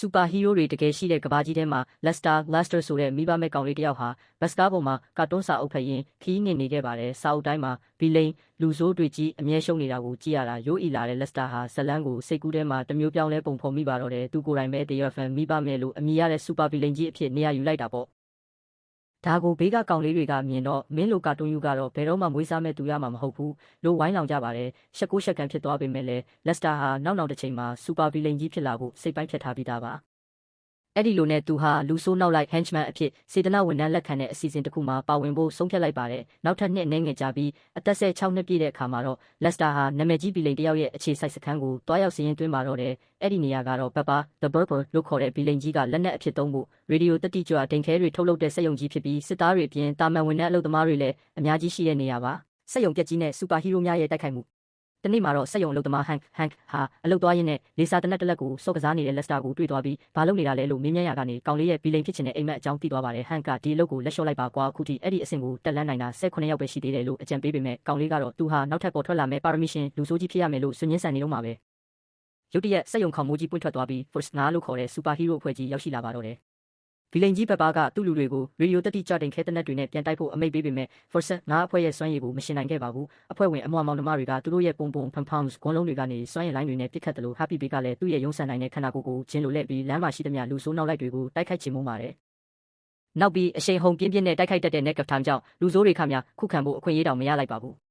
စူပါဟီးရိုးတွေတကယ်ရှိတဲ့ကဘာကြီးထဲမှာ Lester ဆိုတဲ့မိဘမဲ့ကောင်လေးတယောက်ဟာဘတ်စကားပေါ်မှာကာတွန်းစာအုပ်ဖတ်ရင်းခီးနေခဲ့ပါတယ်။စာအုပ်တိုင်းမှာဘီလိန်လူဆိုးတွေကြီးအမြဲရှုံနေတာကိုကြည့်ရတာရိုးအီလာတဲ့ Lester ဟာဇလန်းကိုစိတ်ကူးထဲမှာတမျိုးပြောင်းလဲပုံဖော်မိပါတော့တယ်။သူကိုယ်တိုင်ပဲတရွက်ဖန်မိဘမဲ့လို့အမိရတဲ့စူပါဘီလိန်ကြီးအဖြစ်နေရာယူလိုက်တာပေါ့။ဒါကိုဘေးကကောင်လေးတွေကမြင်တော့မင်းလိုကာတွန်းယူကတော့ဘယ်တော့မှမွေးစားမဲ့သူရမှာမဟုတ်ဘူးလို့ဝိုင်းလောင်ကြပါတယ်။ရှက်ကိုရှက်ကန်ဖြစ်သွားပေမဲ့လည်း Lester ဟာနောက်တစ်ချိန်မှာစူပါဘီလိန်ကြီးဖြစ်လာဖို့စိတ်ပိုင်းဖြတ်ထားပြီးသားပါ။အဲ့ဒီလိုနဲ့သူဟာလူဆိုးနောက်လိုက် henchman အဖြစ်စေတနာဝန်ထမ်းလက်ခံတဲ့အစီအစဉ်တစ်ခုမှာပါဝင်ဖို့ဆုံးဖြတ်လိုက်ပါတယ်။နောက်ထပ်နှစ်အနည်းငယ်ကြာပြီးအသက်16နှစ်ပြည့်တဲ့အခါမှာတော့ Lester ဟာနာမည်ကြီးဘီလိန်တယောက်ရဲ့အခြေစိုက်စခန်းကိုတွားရောက်စီးရင်တွင်းပါတော့တယ်။အဲ့ဒီနေရာကတော့ Pepper the Burglar လို့ခေါ်တဲ့ဘီလိန်ကြီးကလက်နက်အဖြစ်သုံးဖို့ရေဒီယိုတတိကြွဒိန်ခဲတွေထုတ်လုပ်တဲ့စက်ရုံကြီးဖြစ်ပြီးစစ်သားတွေအပြင်တာမန်ဝန်ထမ်းအလုပ်သမားတွေလည်းအများကြီးရှိတဲ့နေရာပါ။စက်ရုံပြက်ကြီးနဲ့စူပါဟီးရိုးများရဲ့တိုက်ခိုက်မှုတနေ့မှာတော့စက်ရုံအလုပ်သမား Hank ဟာအလုပ်သွားရင်းနဲ့လေစာတနက်တလက်ကိုစော့ကစားနေတဲ့ Lester ကိုတွေ့သွားပြီးဘာလုပ်နေတာလဲလို့မေးမြန်းရကနေကောင်လေးရဲ့ဘီလိန်ဖြစ်ချင်တဲ့အိမ်မက်အကြောင်းသိသွားပါတယ်။ Hank ကဒီအလုပ်ကိုလက်လျှော့လိုက်ပါကွာအခုထိအဲ့ဒီအဆင့်ကိုတက်လန်းနိုင်တာ18ယောက်ပဲရှိသေးတယ်လို့အကြံပေးပေမဲ့ကောင်လေးကတော့သူဟာနောက်ထပ်ပေါ်ထွက်လာမဲ့ပါရမီရှင်လူဆိုးကြီးဖြစ်ရမယ်လို့ဆွညင်းဆန်နေတော့မှာပဲ။ရုတ်တရက်စက်ရုံခေါင်မိုးကြီးပွင့်ထွက်သွားပြီး Force 9လို့ခေါ်တဲ့စူပါဟီးရိုးအဖွဲ့ကြီးရောက်ရှိလာပါတော့တယ်။ဘီလိန်ကြီးPepperကသူ့လူတွေကိုရေဒီယိုတတိကြွဒိန်ခဲတနက်တွေနဲ့ပြန်တိုက်ဖို့အမိန့်ပေးပေမဲ့ Force 9အဖွဲ့ရဲ့စွမ်းရည်ကိုမရှင်နိုင်ခဲ့ပါဘူး။အဖွဲ့ဝင်အမွှာမောင်နှမတွေကသူတို့ရဲ့ပုံဖန်ဂွန်းလုံးတွေကနေစွမ်းရည်လိုင်းတွေနဲ့ပစ်ခတ်တယ်လို့ Happy Bay ကလည်းသူ့ရဲ့ရုံးဆန်နိုင်တဲ့ခန္ဓာကိုယ်ကိုဂျင်းလိုလက်ပြီးလမ်းမှာရှိသမျှလူဆိုးနောက်လိုက်တွေကိုတိုက်ခိုက်ချင်မှုပါတယ်။နောက်ပြီးအရှိန်ဟုန်ပြင်းပြင်းနဲ့တိုက်ခိုက်တတ်တဲ့ Neck of Time ကြောင့်လူဆိုးတွေခများခုခံဖို့အခွင့်အရေးတောင်မရလိုက်ပါဘူး။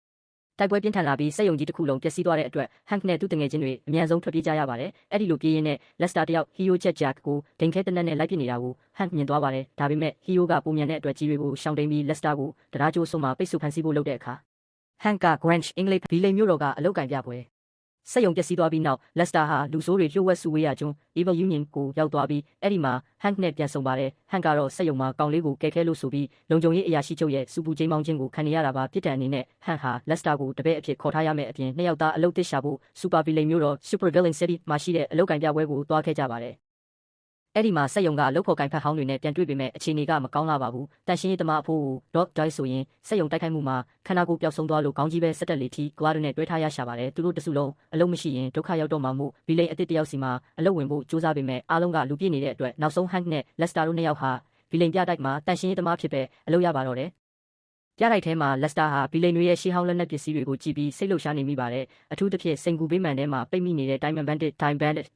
တိုက်ပွဲပြင်းထန်လာပြီးစက်ရုံကြီးတစ်ခုလုံးပျက်စီးသွားတဲ့အတွက် Hank နဲ့သူ့တငယ်ချင်းတွေအမြန်ဆုံးထွက်ပြေးကြရပါတယ်။အဲ့ဒီလိုပြေးရင်းနဲ့ Lester တယောက် Hero Jack ကိုဒိန်ခဲတနက်နဲ့လိုက်ပစ်နေတာကို Hank မြင်သွားပါတယ်။ဒါပေမဲ့ Hero ကပုံမြန်တဲ့အတွက်ကြီးတွေကိုရှောင်တိန်ပြီး Lester ကိုတရားကြိုးဆုံးမှာပိတ်ဆို့ဖမ်းဆီးဖို့လုပ်တဲ့အခါ Hank က Grange အင်္ဂလိပ်ဘီလိန်မြို့တော်ကအလုတ်ကင်ပြပွဲစက်ရုံပျက်စီးသွားပြီးနောက် Lester ဟာလူဆိုးတွေလျှို့ဝှက်စုဝေးရကျွန်း Evil Union ကိုရောက်သွားပြီးအဲ့ဒီမှာ Hank နဲ့ပြန်ဆုံပါတယ်။ Hank ကတော့စက်ရုံမှာကောင်လေးကိုကယ်ခဲလို့ဆိုပြီးလုံခြုံရေးအရာရှိချုပ်ရဲ့စူပူချိန်မောင်းခြင်းကိုခံနေရတာပါ။ပြစ်ဒဏ်အနေနဲ့ Hank ဟာ Lester ကိုတပည့်အဖြစ်ခေါ်ထားရမယ့်အပြင်နှစ်ယောက်သားအလုပ်သစ်ရှာဖို့စူပါဗီလိန်မျိုးတော် Super Villain City မှာရှိတဲ့အလုတ်ကင်ပြပွဲကိုသွားခဲ့ကြပါတယ်။အဲ့ဒီမှာစက်ရုံကအလုပ်ဖော်ကင်ဖက်ဟောင်းတွေနဲ့ပြန်တွေ့ပေမဲ့အခြေအနေကမကောင်းလာပါဘူး။တန်ရှင်းရေးသမားအဖိုးကို Dog Die ဆိုရင်စက်ရုံတိုက်ခိုက်မှုမှာခန္ဓာကိုယ်ပျောက်ဆုံးသွားလို့ခေါင်းကြီးပဲစက်တက်လေထီဂွားတွေနဲ့တွဲထားရရှာပါတယ်။သူတို့တစုလုံးအလုပ်မရှိရင်ဒုက္ခရောက်တော့မှမို့ဘီလိန်အသစ်တယောက်စီမှာအလုပ်ဝင်ဖို့စူးစမ်းပေမဲ့အားလုံးကလူပြည့်နေတဲ့အတွက်နောက်ဆုံး Hank နဲ့ Lester တို့နှစ်ယောက်ဟာဘီလိန်ပြတိုက်မှာတန်ရှင်းရေးသမားဖြစ်ပဲအလုပ်ရပါတော့တယ်။ပြတိုက်ထဲမှာ Lester ဟာဘီလိန်တွေရဲ့ရှေးဟောင်းလက်နက်ပစ္စည်းတွေကိုကြည့်ပြီးစိတ်လှုပ်ရှားနေမိပါတယ်။အထူးသဖြင့်စိန်ကူပေးမှန်ထဲမှာပိတ်မိနေတဲ့ Diamond Bandit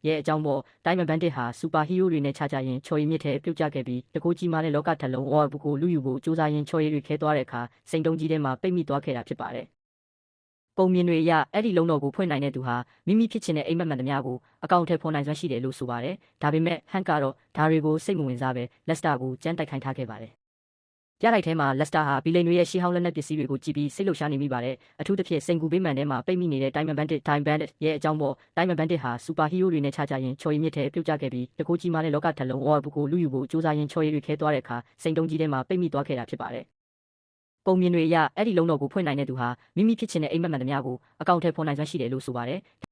ရဲ့အကြောင်းပေါ့။ Diamond Bandit ဟာစူပါဟီးရိုးတွေနဲ့ခြားကြရင်ချော်ရည်မြစ်ထဲပြုတ်ကျခဲ့ပြီးတကိုးကြီးမားတဲ့လောကထက်လုံးဝါဘူးကိုလူယူဖို့စူးစမ်းရင်းချော်ရည်တွေခဲသွားတဲ့အခါစိန်တုံးကြီးထဲမှာပိတ်မိသွားခဲ့တာဖြစ်ပါတယ်။ပုံမြင်တွေအရအဲ့ဒီလုံးတော်ကိုဖွင့်နိုင်တဲ့သူဟာမိမိဖြစ်ချင်တဲ့အိမ်မက်မှန်သမျှကိုအကောင့်ထဲဖော်နိုင်စွမ်းရှိတယ်လို့ဆိုပါတယ်။ဒါပေမဲ့ Hank ကတော့ဒါတွေကိုစိတ်မဝင်စားပဲ Lester ကိုကြမ်းတိုက်ခိုင်းထားခဲ့ပါတယ်။ပြတိုက်ထဲမှာ Lester ဟာဘီလိန်တွေရဲ့ရှေးဟောင်းလက်နက်ပစ္စည်းတွေကိုကြည့်ပြီးစိတ်လှုပ်ရှားနေမိပါတယ်။အထူးသဖြင့်စိန်ကူပေးမှန်ထဲမှာပိတ်မိနေတဲ့ Diamond Bandit ရဲ့အကြောင်းပေါ့။ Diamond Bandit ဟာစူပါဟီးရိုးတွေနဲ့ခြားကြရင်ချော်ရည်မြစ်ထဲပြုတ်ကျခဲ့ပြီးတကိုးကြီးမားတဲ့လောကထက်လုံးဝါဘူးကိုလူယူဖို့စူးစမ်းရင်းချော်ရည်တွေခဲသွားတဲ့အခါစိန်တုံးကြီးထဲမှာပိတ်မိသွားခဲ့တာဖြစ်ပါတယ်။ပုံမြင်တွေအရအဲ့ဒီလုံးတော်ကိုဖွင့်နိုင်တဲ့သူဟာမိမိဖြစ်ချင်တဲ့အိမ်မက်မှန်သမျှကိုအကောင့်ထဲဖော်နိုင်စွမ်းရှိတယ်လို့ဆိုပါတယ်။